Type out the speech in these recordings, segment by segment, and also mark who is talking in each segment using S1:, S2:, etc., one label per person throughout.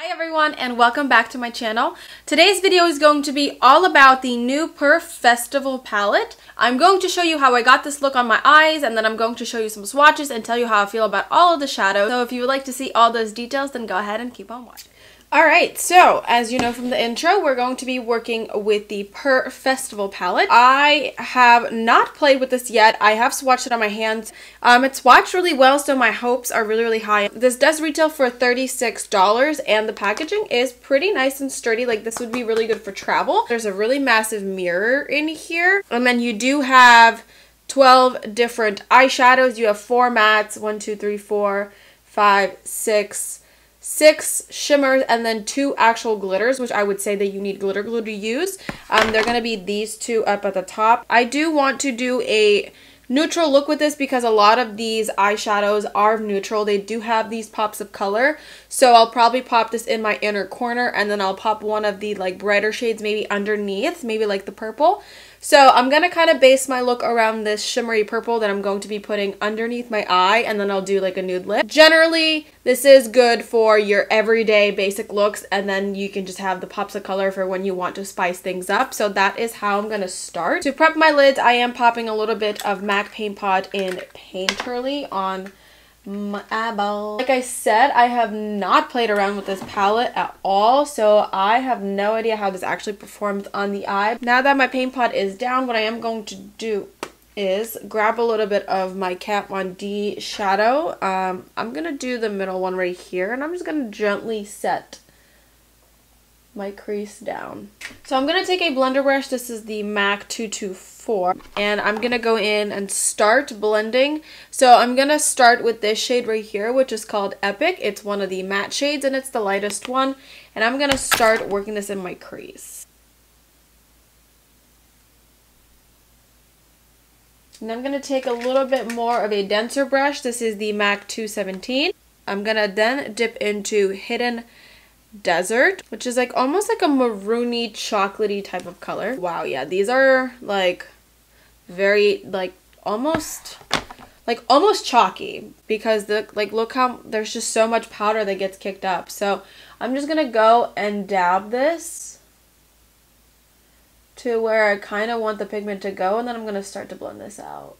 S1: Hi everyone and welcome back to my channel. Today's video is going to be all about the new PUR Festival palette. I'm going to show you how I got this look on my eyes, and then I'm going to show you some swatches and tell you how I feel about all of the shadows. So if you would like to see all those details, then go ahead and keep on watching. Alright, so as you know from the intro, we're going to be working with the PUR Festival palette. I have not played with this yet. I have swatched it on my hands. It's swatched really well, so my hopes are really high. This does retail for $36, and the packaging is pretty nice and sturdy. Like, this would be really good for travel. There's a really massive mirror in here, and then you do have 12 different eyeshadows. You have 4 mattes, 1, 2, 3, 4, 5, 6 shimmers, and then 2 actual glitters, which I would say that you need glitter glue to use. They're going to be these 2 up at the top. I do want to do a neutral look with this because a lot of these eyeshadows are neutral. They do have these pops of color, so I'll probably pop this in my inner corner, and then I'll pop one of the like brighter shades maybe underneath, maybe like the purple. So I'm going to kind of base my look around this shimmery purple that I'm going to be putting underneath my eye, and then I'll do like a nude lip. Generally, this is good for your everyday basic looks, and then you can just have the pops of color for when you want to spice things up. So that is how I'm going to start. To prep my lids, I am popping a little bit of MAC Paint Pot in Painterly on my eyeball. Like I said, I have not played around with this palette at all, so I have no idea how this actually performs on the eye. Now that my paint pot is down, what I am going to do is grab a little bit of my Kat Von D shadow. I'm gonna do the middle one right here, and I'm just gonna gently set my crease down. So I'm gonna take a blender brush. This is the MAC 224, and I'm gonna go in and start blending. So I'm gonna start with this shade right here, which is called Epic. It's one of the matte shades, and it's the lightest one, and I'm gonna start working this in my crease. And I'm gonna take a little bit more of a denser brush. This is the MAC 217. I'm gonna then dip into Hidden Desert, which is like almost like a maroony chocolatey type of color. Wow, yeah, these are like very like almost chalky, because the look how there's just so much powder that gets kicked up. So I'm just gonna go and dab this to where I kind of want the pigment to go, and then I'm gonna start to blend this out.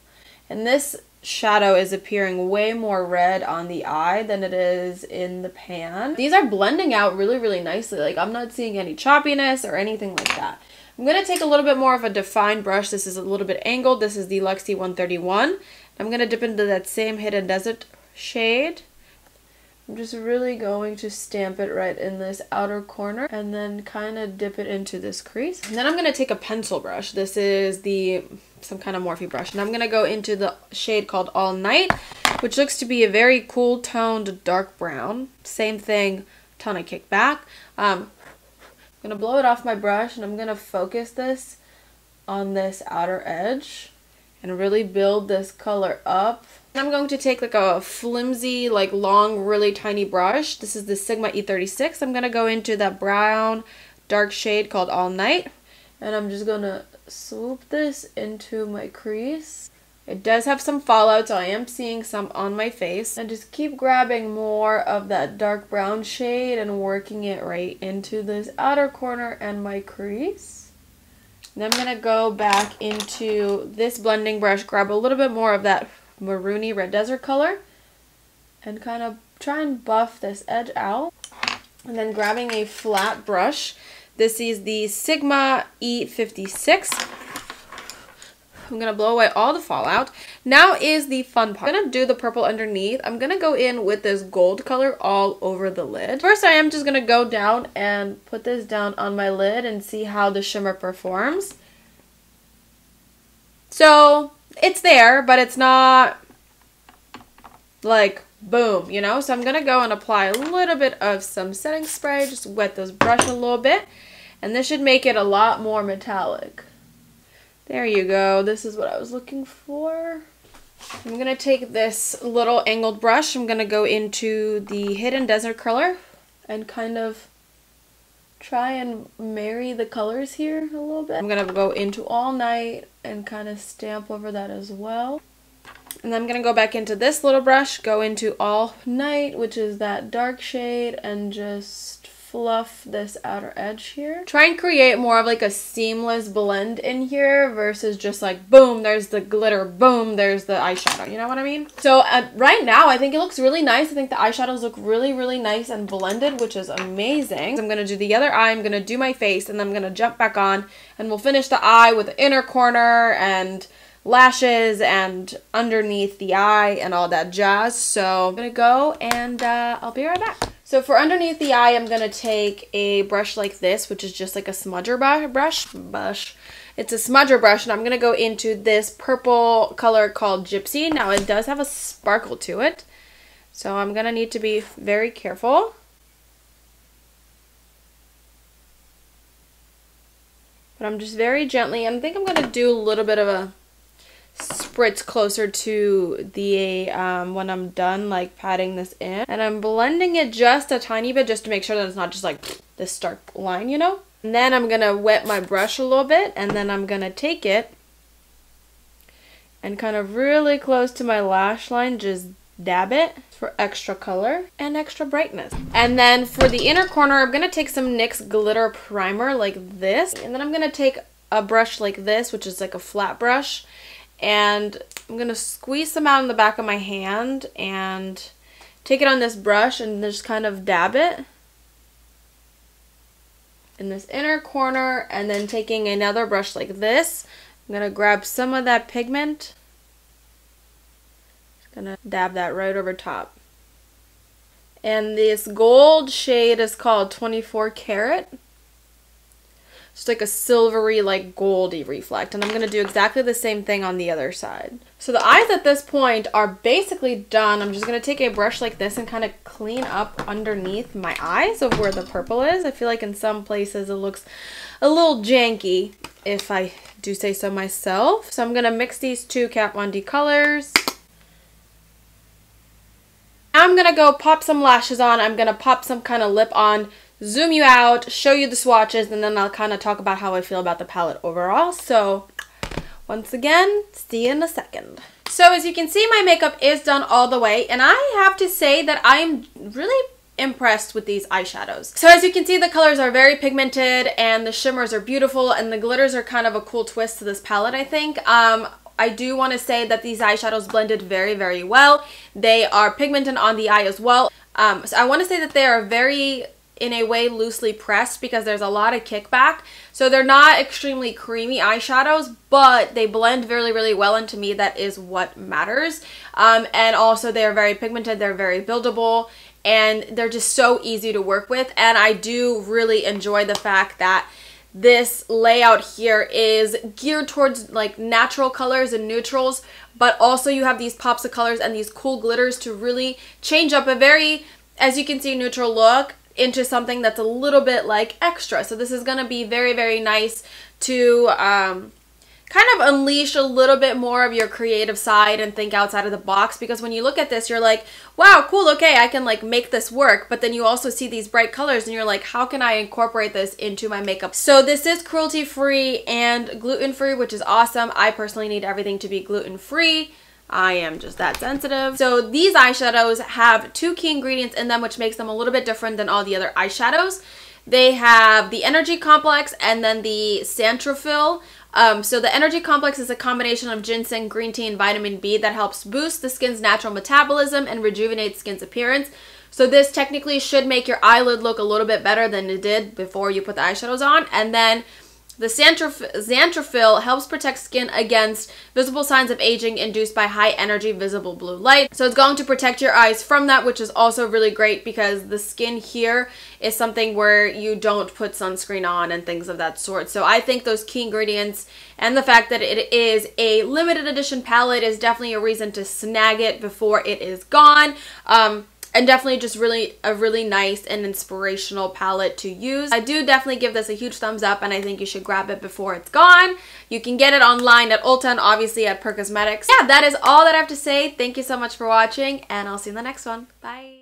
S1: And this shadow is appearing way more red on the eye than it is in the pan. These are blending out really nicely. Like, I'm not seeing any choppiness or anything like that. I'm going to take a little bit more of a defined brush. This is a little bit angled. This is the Luxie 131. I'm going to dip into that same Hidden Desert shade. I'm just really going to stamp it right in this outer corner, and then kind of dip it into this crease. And then I'm going to take a pencil brush. This is some kind of Morphe brush, and I'm going to go into the shade called All Night, which looks to be a very cool toned dark brown. Same thing, ton of kickback. I'm going to blow it off my brush, and I'm going to focus this on this outer edge and really build this color up. And I'm going to take like a flimsy, like long, really tiny brush. This is the Sigma E36. I'm going to go into that brown dark shade called All Night, and I'm just going to swoop this into my crease. It does have some fallout, so I am seeing some on my face. And just keep grabbing more of that dark brown shade and working it right into this outer corner and my crease. And I'm going to go back into this blending brush, grab a little bit more of that maroony red desert color, and kind of try and buff this edge out. And then grabbing a flat brush. This is the Sigma E56. I'm going to blow away all the fallout. Now is the fun part. I'm going to do the purple underneath. I'm going to go in with this gold color all over the lid. First, I am just going to go down and put this down on my lid and see how the shimmer performs. So it's there, but it's not like boom, you know? So I'm going to go and apply a little bit of some setting spray, just wet this brush a little bit, and this should make it a lot more metallic. There you go. This is what I was looking for. I'm going to take this little angled brush. I'm going to go into the Hidden Desert color and kind of try and marry the colors here a little bit. I'm going to go into All Night and kind of stamp over that as well. And then I'm going to go back into this little brush, go into All Night, which is that dark shade, and just fluff this outer edge here. Try and create more of like a seamless blend in here versus just like boom, there's the glitter, boom, there's the eyeshadow. You know what I mean? So right now, I think it looks really nice. I think the eyeshadows look really, really nice and blended, which is amazing. I'm gonna do the other eye, I'm gonna do my face, and then I'm gonna jump back on, and we'll finish the eye with the inner corner and lashes and underneath the eye and all that jazz. So I'm gonna go and I'll be right back. So for underneath the eye, I'm gonna take a brush like this, which is just like a smudger brush. It's a smudger brush, and I'm gonna go into this purple color called Gypsy. Now it does have a sparkle to it, so I'm gonna need to be very careful. But I'm just very gently, and I think I'm gonna do a little bit of a spritz closer to the when I'm done, like patting this in, and I'm blending it just a tiny bit just to make sure that it's not just like this stark line, you know. And then I'm gonna wet my brush a little bit, and then I'm gonna take it and kind of really close to my lash line, just dab it for extra color and extra brightness. And then for the inner corner, I'm gonna take some NYX glitter primer like this, and then I'm gonna take a brush like this, which is like a flat brush, and I'm gonna squeeze some out in the back of my hand and take it on this brush and just kind of dab it in this inner corner. And then taking another brush like this, I'm gonna grab some of that pigment, just gonna dab that right over top. And this gold shade is called 24 Karat. It's like a silvery, like goldy reflect, and I'm going to do exactly the same thing on the other side. So the eyes at this point are basically done. I'm just going to take a brush like this and kind of clean up underneath my eyes of where the purple is. I feel like in some places it looks a little janky, if I do say so myself. So I'm going to mix these two Kat Von D colors. Now I'm going to go pop some lashes on. I'm going to pop some kind of lip on, zoom you out, show you the swatches, and then I'll kind of talk about how I feel about the palette overall. So once again, see you in a second. So as you can see, my makeup is done all the way, and I have to say that I'm really impressed with these eyeshadows. So as you can see, the colors are very pigmented and the shimmers are beautiful, and the glitters are kind of a cool twist to this palette, I think. I do want to say that these eyeshadows blended very, very well. They are pigmented on the eye as well. So I want to say that they are very, in a way, loosely pressed because there's a lot of kickback. So they're not extremely creamy eyeshadows, but they blend really, really well, and to me that is what matters. And also they're very pigmented, they're very buildable, and they're just so easy to work with. And I do really enjoy the fact that this layout here is geared towards like natural colors and neutrals, but also you have these pops of colors and these cool glitters to really change up a very, as you can see, neutral look into something that's a little bit like extra. So this is going to be very, very nice to kind of unleash a little bit more of your creative side and think outside of the box, because when you look at this, you're like, wow, cool, okay, I can like make this work. But then you also see these bright colors and you're like, how can I incorporate this into my makeup? So this is cruelty-free and gluten-free, which is awesome. I personally need everything to be gluten-free. I am just that sensitive. So these eyeshadows have two key ingredients in them, which makes them a little bit different than all the other eyeshadows. They have the Energy Complex and then the Centrofill. So the Energy Complex is a combination of ginseng, green tea, and vitamin B that helps boost the skin's natural metabolism and rejuvenate skin's appearance. So this technically should make your eyelid look a little bit better than it did before you put the eyeshadows on. And then the Centrofill helps protect skin against visible signs of aging induced by high energy visible blue light. So it's going to protect your eyes from that, which is also really great because the skin here is something where you don't put sunscreen on and things of that sort. So I think those key ingredients and the fact that it is a limited edition palette is definitely a reason to snag it before it is gone. And definitely just really a really nice and inspirational palette to use. I do definitely give this a huge thumbs up, and I think you should grab it before it's gone. You can get it online at Ulta and obviously at PUR Cosmetics. Yeah, that is all that I have to say. Thank you so much for watching, and I'll see you in the next one. Bye.